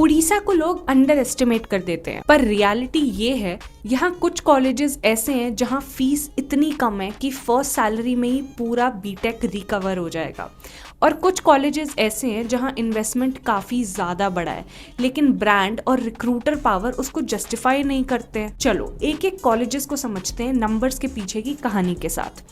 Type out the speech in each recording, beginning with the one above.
उड़ीसा को लोग under estimate कर देते हैं, पर रियलिटी ये है यहाँ कुछ कॉलेजेस ऐसे हैं जहाँ फीस इतनी कम है कि फर्स्ट सैलरी में ही पूरा बीटेक रिकवर हो जाएगा, और कुछ कॉलेजेस ऐसे हैं जहाँ इन्वेस्टमेंट काफ़ी ज़्यादा बड़ा है लेकिन ब्रांड और रिक्रूटर पावर उसको जस्टिफाई नहीं करते हैं। चलो एक एक कॉलेजेस को समझते हैं नंबर्स के पीछे की कहानी के साथ।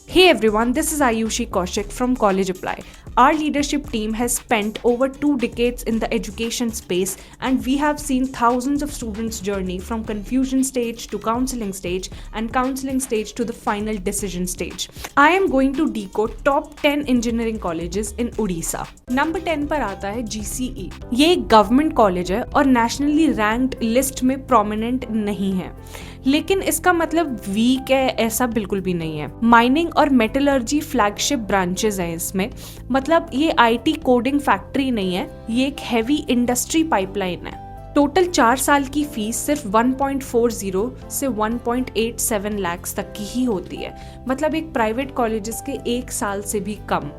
Hey everyone, this is Ayushi Kaushik from College Apply. Our leadership team has spent over 2 decades in the education space, and we have seen thousands of students' journey from confusion stage to counseling stage and counseling stage to the final decision stage. I am going to decode top 10 engineering colleges in Odisha. Number 10 पर आता है GCE. ये एक government college है और nationally ranked list में prominent नहीं है, लेकिन इसका मतलब वीक है ऐसा बिल्कुल भी नहीं है। माइनिंग और मेटलर्जी फ्लैगशिप ब्रांचेस हैं इसमें, मतलब ये आईटी कोडिंग फैक्ट्री नहीं है, ये एक हैवी इंडस्ट्री पाइपलाइन है। टोटल 4 साल की फीस सिर्फ 1.40 से 1.87 लाख तक की ही होती है, मतलब एक प्राइवेट कॉलेजेस के 1 साल से भी कम।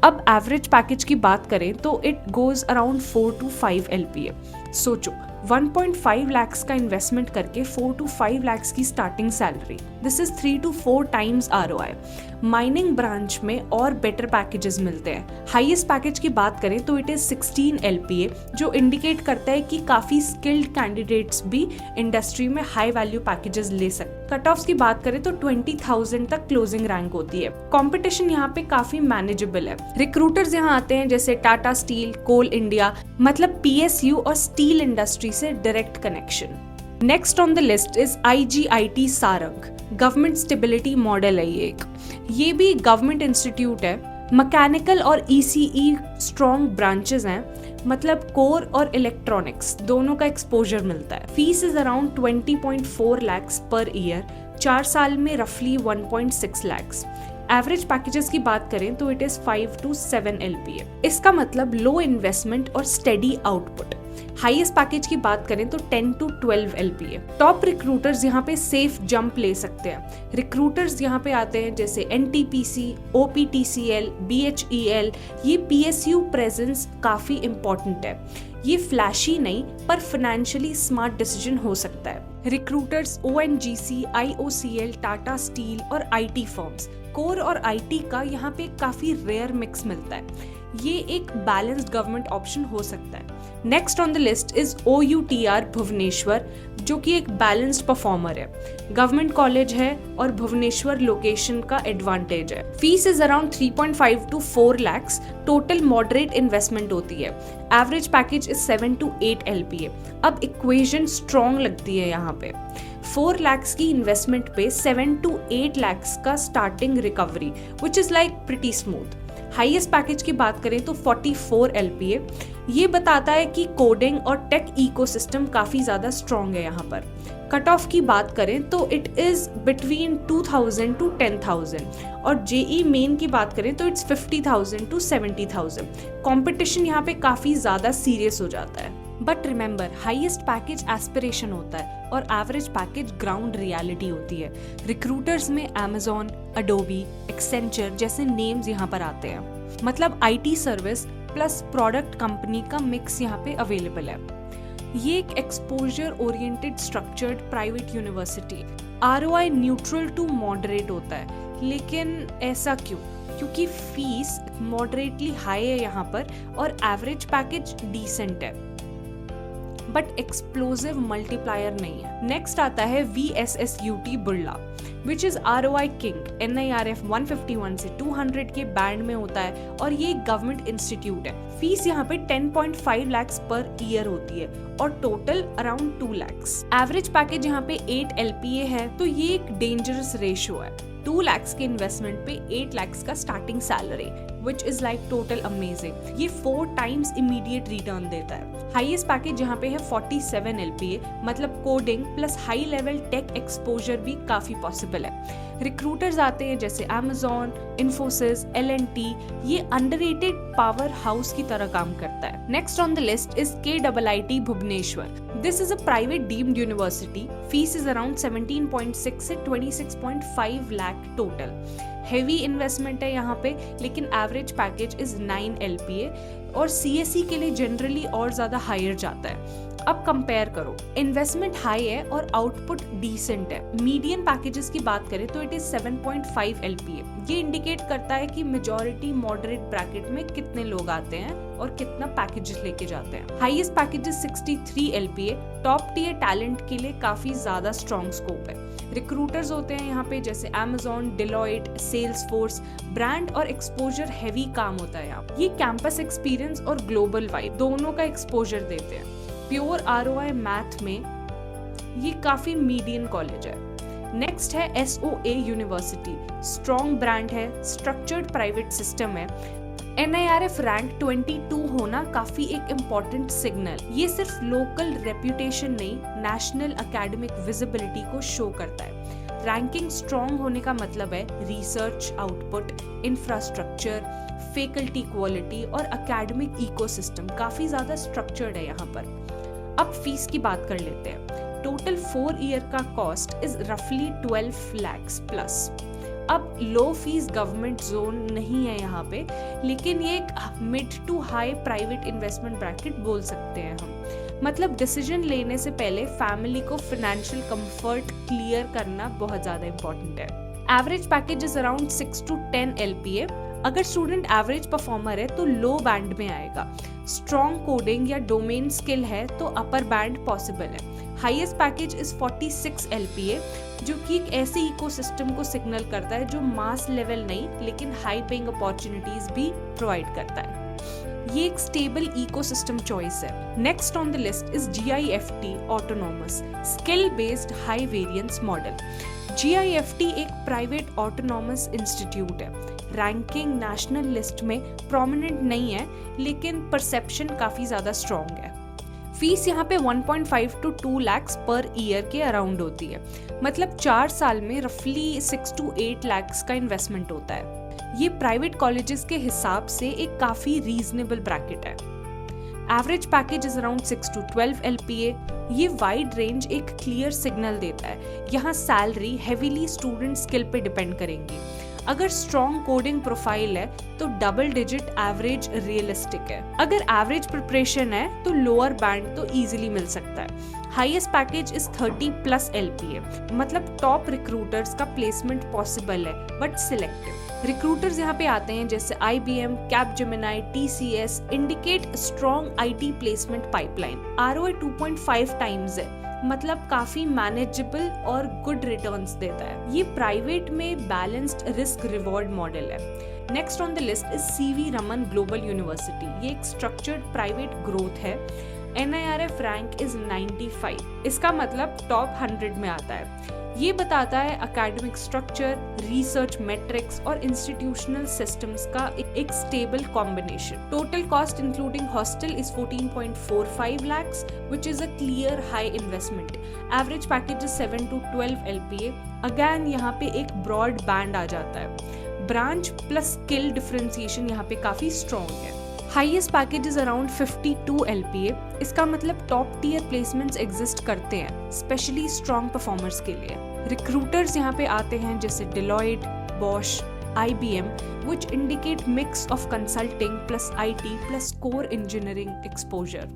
अब एवरेज पैकेज की बात करें तो it goes around 4 to 5 LPA। सोचो 1.5 lakhs का इन्वेस्टमेंट करके 4 to 5 lakhs की starting salary, this is 3 to 4 times ROI। Mining branch में और बेटर पैकेजेस मिलते हैं। हाईएस्ट पैकेज की बात करें तो इट इज 16 LPA, जो इंडिकेट करता है कि काफ़ी स्किल्ड कैंडिडेट्स भी इंडस्ट्री में हाई वैल्यू पैकेजेस ले सकते। कट ऑफ्स की बात करें तो 20,000 तक क्लोजिंग रैंक होती है। कंपटीशन यहाँ पे काफ़ी मैनेजेबल है। रिक्रूटर्स यहाँ आते हैं जैसे टाटा स्टील, कोल इंडिया, मतलब PSU और स्टील इंडस्ट्री से direct connection. Next on the list is IGIT Sarang, government stability model है ये भी गवर्नमेंट इंस्टीट्यूट है। मैकेनिकल और ECE स्ट्रॉन्ग ब्रांचेस हैं, मतलब कोर और इलेक्ट्रॉनिक्स दोनों का एक्सपोजर मिलता है। Fees is around 20.4 lakhs per year, 4 साल में रफली 1.6 lakhs। एवरेज पैकेजेस की बात करें तो इट इज 5 to 7 LPA। इसका मतलब लो इन्वेस्टमेंट और स्टेडी आउटपुट। हाईएस्ट पैकेज की बात करें तो 10 to 12 LPA। टॉप रिक्रूटर्स यहाँ पे सेफ जंप ले सकते हैं। रिक्रूटर्स यहाँ पे आते हैं जैसे NTPC, OPTCL, BHEL। ये PSU प्रेजेंस काफी इंपॉर्टेंट है। ये फ्लैशी नहीं पर फाइनेंशियली स्मार्ट डिसीजन हो सकता है। Recruiters ONGC, IOCL, Tata steel और IT फर्म्स, कोर और IT का यहाँ पे काफी रेयर मिक्स मिलता है। ये एक बैलेंस्ड गवर्नमेंट ऑप्शन हो सकता है। Next on the list is OUTR Bhubaneswar, जो कि एक बैलेंस्ड परफॉर्मर है। गवर्नमेंट कॉलेज है और भुवनेश्वर लोकेशन का एडवांटेज है। Fees is around 3.5 to 4 lakhs। Total moderate investment होती है। Average package is 7 to 8 LPA। अब इक्वेशन स्ट्रॉन्ग लगती है यहाँ पे। 4 lakhs की इन्वेस्टमेंट पे 7 to 8 lakhs का starting recovery, which is like pretty smooth. Highest package की बात करें तो 44 LPA। ये बताता है कि कोडिंग और टेक इकोसिस्टम काफी ज्यादा स्ट्रॉन्ग है यहाँ पर। कट ऑफ की बात करें तो इट इज बिटवीन 2,000 to 10,000, और JEE मेन की बात करें तो इट्स 50,000 to 70,000। कंपटीशन यहाँ पे काफी ज्यादा सीरियस हो जाता है। But remember, highest package aspiration होता है और एवरेज पैकेज ग्राउंड रियलिटी होती है। रिक्रूटर्स में Amazon, Adobe, Accenture जैसे नेम्स यहाँ पर आते हैं, मतलब IT service plus product company का मिक्स यहाँ पे अवेलेबल है। ये एक exposure oriented structured private university. ROI neutral to moderate होता है, लेकिन ऐसा क्यों? क्योंकि फीस मॉडरेटली हाई है यहाँ पर और एवरेज पैकेज डिसेंट है, बट एक्सप्लोसिव मल्टीप्लायर नहीं है। नेक्स्ट आता है VSSUT Birla, which is ROI king. NIRF 151 से 200 के बैंड में होता है और ये गवर्नमेंट इंस्टीट्यूट है। फीस यहाँ पे 10.5 lakhs पर ईयर होती है और total around 2 lakhs। Average package यहाँ पे 8 LPA है, तो ये एक डेंजरस रेशियो है। 2 lakhs के इन्वेस्टमेंट पे 8 lakhs का starting salary, which is like total amazing। ये 4 times immediate return देता है। हाईएस्ट पैकेज यहाँ पे है 47 LPA, मतलब coding plus high level tech exposure भी काफी पॉसिबल है। रिक्रूटर्स आते हैं जैसे Amazon, Infosys, L&T। ये अंडररेटेड पावर हाउस की तरह काम करता है। Next on the list is KIIT Bhubaneswar. This is a private deemed university. Fees is around 17.6 से 26.5 lakh टोटल। हेवी इन्वेस्टमेंट है यहाँ पे, लेकिन एवरेज पैकेज इज 9 LPA और CSE के लिए जनरली और ज़्यादा हायर जाता है। अब कंपेयर करो, इन्वेस्टमेंट हाई है और आउटपुट डिसेंट है। मीडियन पैकेजेस की बात करें तो इट इज 7.5 LPA। ये इंडिकेट करता है कि मेजॉरिटी मॉडरेट ब्रैकेट में कितने लोग आते हैं और कितना पैकेजेस लेके जाते हैं। Highest packages 63 LPA। Top tier talent के लिए काफी ज्यादा स्ट्रॉन्ग स्कोप है। रिक्रूटर्स होते हैं यहाँ पे जैसे Amazon, Deloitte, Salesforce। ब्रांड और एक्सपोजर हैवी काम होता है यहाँ। ये कैंपस एक्सपीरियंस और ग्लोबल वाइब दोनों का एक्सपोजर देते हैं। प्योर ROI मैथ में ये काफी मीडियन कॉलेज है। नेक्स्ट है SOA यूनिवर्सिटी। स्ट्रॉन्ग ब्रांड है, स्ट्रक्चर्ड प्राइवेट सिस्टम है। NIRF रैंक 22 होना काफी एक इम्पॉर्टेंट सिग्नल। ये सिर्फ लोकल रेप्यूटेशन नहीं, नेशनल एकेडमिक विजिबिलिटी को शो करता है। रैंकिंग स्ट्रॉन्ग होने का मतलब है research output, infrastructure, faculty quality और एकेडमिक इकोसिस्टम काफी ज्यादा स्ट्रक्चर्ड है यहाँ पर। अब फीस की बात कर लेते हैं। टोटल 4 ईयर का कॉस्ट इज रफली 12 lakhs प्लस। अब लो फीस गवर्नमेंट जोन नहीं है यहाँ पे, लेकिन ये एक mid to high private investment bracket बोल सकते हैं हम। मतलब डिसीजन लेने से पहले फैमिली को फाइनेंशियल कंफर्ट क्लियर करना बहुत ज्यादा इंपॉर्टेंट है। Average package is around 6 to 10 LPA। अगर स्टूडेंट एवरेज परफॉर्मर है तो लो बैंड में आएगा। स्ट्रॉन्ग कोडिंग या डोमेन स्किल है तो अपर बैंड पॉसिबल है। हाईएस्ट पैकेज इज 46 LPA, जो कि एक ऐसे इकोसिस्टम को सिग्नल करता है जो मास लेवल नहीं लेकिन हाई पेइंग अपॉर्चुनिटीज भी प्रोवाइड करता है। ये एक स्टेबल इकोसिस्टम चॉइस है। Next on the list is GIFT autonomous skill based high variance model. GIFT एक प्राइवेट ऑटोनॉमस इंस्टीट्यूट है। रैंकिंग नेशनल लिस्ट में प्रोमिनेंट नहीं है, लेकिन परसेप्शन काफी ज्यादा स्ट्रॉन्ग है। फीस यहाँ पे 1.5 to 2 lakhs पर ईयर के अराउंड होती है। मतलब 4 साल में रफली 6 to 8 lakhs का इन्वेस्टमेंट होता है। ये प्राइवेट कॉलेजेस के हिसाब से एक काफी रीजनेबल ब्रैकेट है। Average package is around 6 to 12 LPA। ये वाइड रेंज एक क्लियर सिग्नल देता है। यहाँ सैलरी हेवीली स्टूडेंट स्किल पे डिपेंड करेंगी। अगर स्ट्रॉन्ग कोडिंग प्रोफाइल है तो डबल डिजिट एवरेज रियलिस्टिक है। अगर एवरेज प्रिपरेशन है तो लोअर बैंड तो इजीली मिल सकता है। Highest package is 30+ LPA। मतलब टॉप रिक्रूटर्स का प्लेसमेंट पॉसिबल है बट सिलेक्टिव। रिक्रूटर्स यहाँ पे आते हैं जैसे IBM, Capgemini, TCS indicate strong IT placement pipeline. ROI 2.5 times है, मतलब काफी मैनेजेबल और गुड रिटर्न्स देता है। ये प्राइवेट में बैलेंस्ड रिस्क रिवॉर्ड मॉडल है। Next on the list is CV Raman global university. ये एक स्ट्रक्चर्ड प्राइवेट ग्रोथ है। NIRF rank is 95। इसका मतलब टॉप 100 में आता है। ये बताता है एकेडमिक स्ट्रक्चर, रिसर्च मेट्रिक्स और इंस्टीट्यूशनल सिस्टम्स का एक stable combination. Total cost including hostel is 14.45 lakhs, which is a clear high investment. Average package is 7 to 12 LPA. Again यहाँ पे एक ब्रॉड बैंड आ जाता है। ब्रांच प्लस स्किल डिफरेंशिएशन यहाँ पे काफी स्ट्रॉन्ग है। Highest package is around 52 LPA। इसका मतलब टॉप टियर प्लेसमेंट्स एग्जिस्ट करते हैं, स्पेशली स्ट्रॉन्ग परफॉर्मर्स के लिए। रिक्रूटर्स यहाँ पे आते हैं जैसे Deloitte, Bosch, IBM, which indicate mix of consulting plus IT plus core engineering exposure.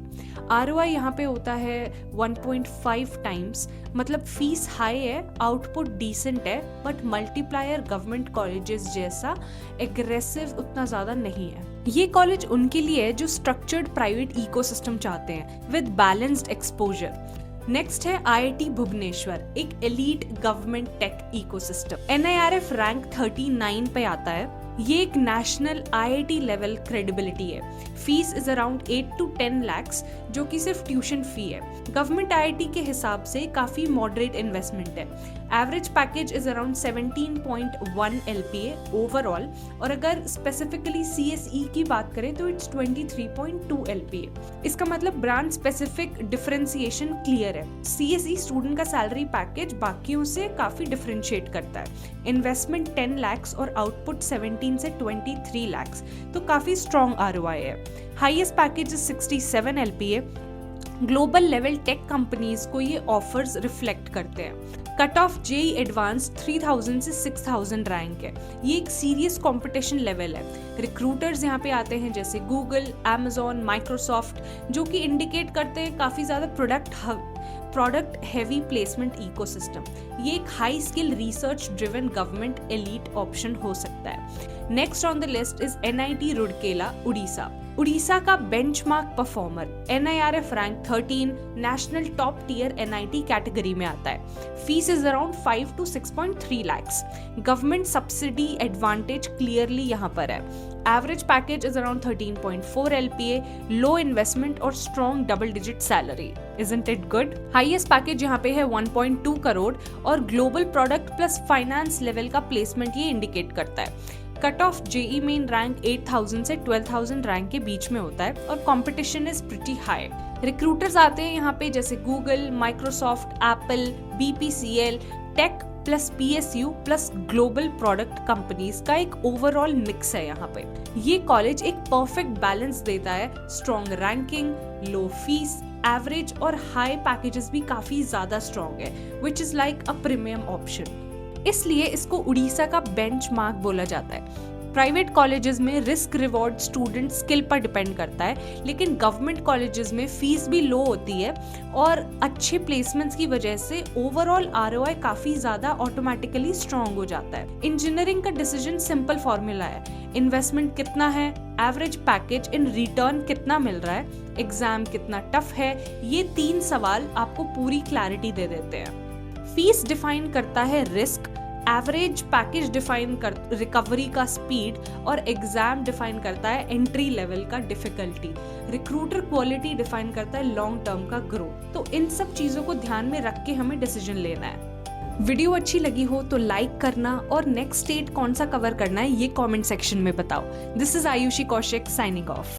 ROI यहाँ पे होता है 1.5 times। मतलब फीस हाई है, आउटपुट डिसेंट है, बट मल्टीप्लायर गवर्नमेंट कॉलेजेस जैसा एग्रेसिव उतना ज़्यादा नहीं है। ये कॉलेज उनके लिए है जो स्ट्रक्चर्ड प्राइवेट इकोसिस्टम चाहते हैं विद बैलेंस्ड एक्सपोजर। नेक्स्ट है IIT भुवनेश्वर, एक elite government tech ecosystem. NIRF rank 39 पे आता है। ये एक नेशनल IIT लेवल क्रेडिबिलिटी है। Fees is around 8 to 10 lakhs, जो कि सिर्फ ट्यूशन फी है। गवर्नमेंट IIT के हिसाब से काफी मॉडरेट इन्वेस्टमेंट है। Average package is around 17.1 LPA overall, और अगर स्पेसिफिकली CSE की बात करें तो इट्स 23.2 LPA। इसका मतलब ब्रांड स्पेसिफिक डिफरेंशिएशन क्लियर है। CSE स्टूडेंट का सैलरी पैकेज बाकियों से काफी डिफरेंशिएट करता है। इन्वेस्टमेंट 10 lakhs और आउटपुट 17 से 23 lakhs, तो काफी स्ट्रॉन्ग ROI है। Highest package is 67 LPA। Global level tech companies को ये ऑफर्स रिफ्लेक्ट करते हैं। कट ऑफ जेई एडवांस 3000 से 6000 रैंक है। ये एक सीरियस कंपटीशन लेवल है। रिक्रूटर्स यहाँ पे आते हैं जैसे गूगल, अमेजोन, माइक्रोसॉफ्ट, जो कि इंडिकेट करते हैं काफ़ी ज़्यादा प्रोडक्ट हैवी प्लेसमेंट इकोसिस्टम। ये एक high skill research driven government elite option हो सकता है। Next on the list is NIT Rourkela, Orissa. Orissa का benchmark performer, NIRF rank 13, national top tier NIT category में आता है। Fees is around 5 to 6.3 lakhs। Government subsidy advantage clearly यहाँ पर है। Average package is around 13.4 LPA, low investment और strong double digit salary. Isn't it good? Highest package यहाँ पे है 1.2 करोड़ और global product plus finance level का प्लेसमेंट ये इंडिकेट करता है। Cut off JEE main rank 8000 से 12000 रैंक के बीच में होता है और competition is pretty high. Recruiters आते हैं यहाँ पे जैसे Google, Microsoft, Apple, BPCL, tech plus PSU plus global product companies का एक ओवरऑल मिक्स है। यहाँ पे ये कॉलेज एक परफेक्ट बैलेंस देता है, स्ट्रॉन्ग रैंकिंग, लो फीस, एवरेज और हाई पैकेजेस भी काफी ज्यादा स्ट्रॉन्ग है, which is like a premium option. इसलिए इसको उड़ीसा का बेंचमार्क बोला जाता है। प्राइवेट कॉलेजेस में रिस्क रिवॉर्ड स्टूडेंट स्किल पर डिपेंड करता है, लेकिन गवर्नमेंट कॉलेजेस में फीस भी लो होती है और अच्छे प्लेसमेंट्स की वजह से ओवरऑल ROI काफी ज्यादा ऑटोमेटिकली स्ट्रॉन्ग हो जाता है। इंजीनियरिंग का डिसीजन सिंपल फॉर्मूला है, इन्वेस्टमेंट कितना है, एवरेज पैकेज इन रिटर्न कितना मिल रहा है, एग्जाम कितना टफ है, ये 3 सवाल आपको पूरी क्लैरिटी दे देते हैं। फीस डिफाइन करता है रिस्क, एवरेज पैकेज डिफाइन कर रिकवरी का स्पीड और एग्जाम डिफाइन करता है एंट्री लेवल का डिफिकल्टी। रिक्रूटर क्वालिटी डिफाइन करता है लॉन्ग टर्म का ग्रोथ। तो इन सब चीजों को ध्यान में रख के हमें डिसीजन लेना है। वीडियो अच्छी लगी हो तो लाइक करना और नेक्स्ट स्टेट कौन सा कवर करना है ये कमेंट सेक्शन में बताओ। This is Ayushi Kaushik signing off.